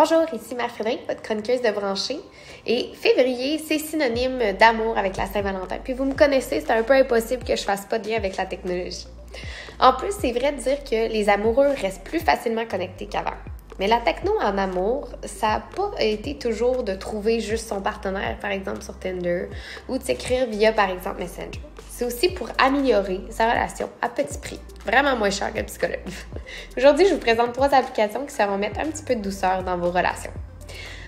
Bonjour, ici Marie-Frédéric, votre chroniqueuse de branchée. Et février, c'est synonyme d'amour avec la Saint-Valentin. Puis vous me connaissez, c'est un peu impossible que je fasse pas de lien avec la technologie. En plus, c'est vrai de dire que les amoureux restent plus facilement connectés qu'avant. Mais la techno en amour, ça n'a pas été toujours de trouver juste son partenaire, par exemple sur Tinder, ou de s'écrire via, par exemple, Messenger. C'est aussi pour améliorer sa relation à petit prix, vraiment moins cher que le psychologue. Aujourd'hui, je vous présente 3 applications qui sauront mettre un petit peu de douceur dans vos relations.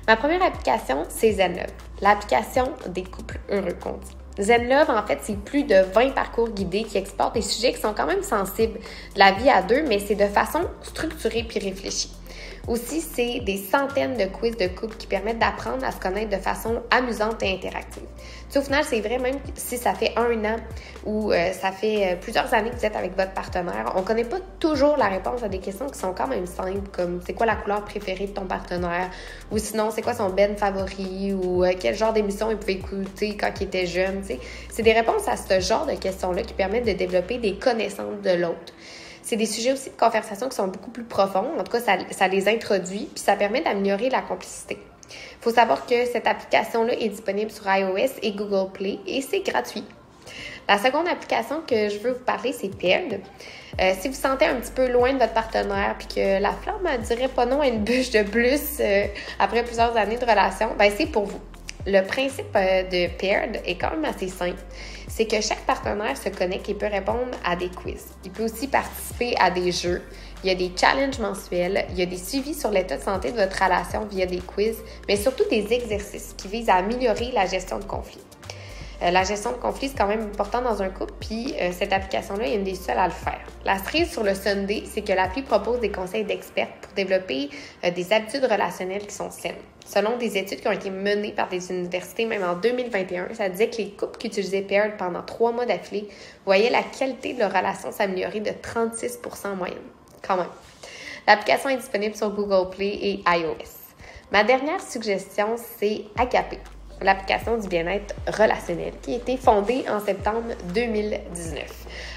Ma première application, c'est Zenlove, l'application des couples heureux qu'on dit. Zenlove, en fait, c'est plus de 20 parcours guidés qui explorent des sujets qui sont quand même sensibles de la vie à deux, mais c'est de façon structurée puis réfléchie. Aussi, c'est des centaines de quiz de couple qui permettent d'apprendre à se connaître de façon amusante et interactive. Tu sais, au final, c'est vrai, même si ça fait 1 an ou ça fait plusieurs années que vous êtes avec votre partenaire, on ne connaît pas toujours la réponse à des questions qui sont quand même simples, comme c'est quoi la couleur préférée de ton partenaire, ou sinon, c'est quoi son ben favori, ou quel genre d'émission il pouvait écouter quand il était jeune. Tu sais. C'est des réponses à ce genre de questions-là qui permettent de développer des connaissances de l'autre. C'est des sujets aussi de conversation qui sont beaucoup plus profonds. En tout cas, ça les introduit, puis ça permet d'améliorer la complicité. Il faut savoir que cette application-là est disponible sur iOS et Google Play et c'est gratuit. La seconde application que je veux vous parler, c'est Paired. Si vous sentez un petit peu loin de votre partenaire puis que la flamme ne dirait pas non à une bûche de plus après plusieurs années de relation, ben c'est pour vous. Le principe de Paired est quand même assez simple. C'est que chaque partenaire se connecte et peut répondre à des quiz. Il peut aussi participer à des jeux. Il y a des challenges mensuels. Il y a des suivis sur l'état de santé de votre relation via des quiz, mais surtout des exercices qui visent à améliorer la gestion de conflits. La gestion de conflits, c'est quand même important dans un couple, puis cette application-là est une des seules à le faire. La cerise sur le sundae, c'est que l'appli propose des conseils d'experts pour développer des habitudes relationnelles qui sont saines. Selon des études qui ont été menées par des universités, même en 2021, ça disait que les couples qui utilisaient Paired pendant 3 mois d'affilée voyaient la qualité de leur relation s'améliorer de 36% en moyenne. Quand même. L'application est disponible sur Google Play et iOS. Ma dernière suggestion, c'est Agapé, l'application du bien-être relationnel qui a été fondée en septembre 2019.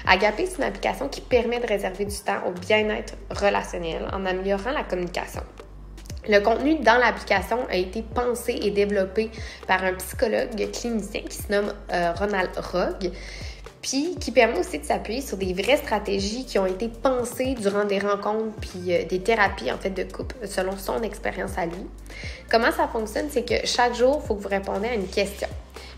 Agapé, c'est une application qui permet de réserver du temps au bien-être relationnel en améliorant la communication. Le contenu dans l'application a été pensé et développé par un psychologue clinicien qui se nomme Ronald Rogue, puis qui permet aussi de s'appuyer sur des vraies stratégies qui ont été pensées durant des rencontres puis des thérapies en fait de couple selon son expérience à lui. Comment ça fonctionne, c'est que chaque jour, il faut que vous répondiez à une question.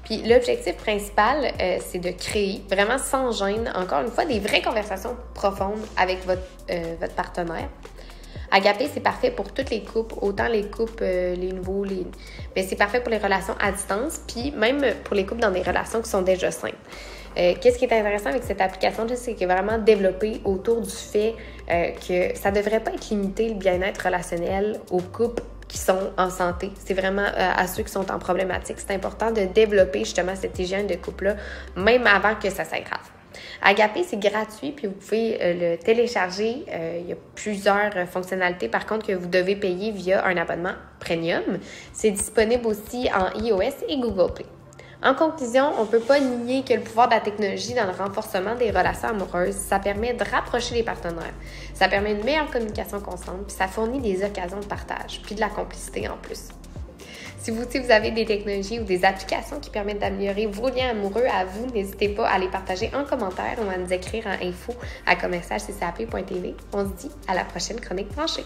Puis l'objectif principal, c'est de créer, vraiment sans gêne, encore une fois, des vraies conversations profondes avec votre partenaire. Agapé, c'est parfait pour tous les couples, autant les couples, les nouveaux, mais c'est parfait pour les relations à distance, puis même pour les couples dans des relations qui sont déjà simples. Qu'est-ce qui est intéressant avec cette application, c'est qu'elle est vraiment développée autour du fait que ça ne devrait pas être limité, le bien-être relationnel, aux couples qui sont en santé. C'est vraiment à ceux qui sont en problématique. C'est important de développer justement cette hygiène de couple-là, même avant que ça s'aggrave. Agapé, c'est gratuit, puis vous pouvez le télécharger. Il y a plusieurs fonctionnalités, par contre, que vous devez payer via un abonnement premium. C'est disponible aussi en iOS et Google Play. En conclusion, on ne peut pas nier que le pouvoir de la technologie dans le renforcement des relations amoureuses, ça permet de rapprocher les partenaires, ça permet une meilleure communication constante, puis ça fournit des occasions de partage, puis de la complicité en plus. Si vous avez des technologies ou des applications qui permettent d'améliorer vos liens amoureux à vous, n'hésitez pas à les partager en commentaire ou à nous écrire à info@commercialccap.tv. On se dit à la prochaine chronique branchée.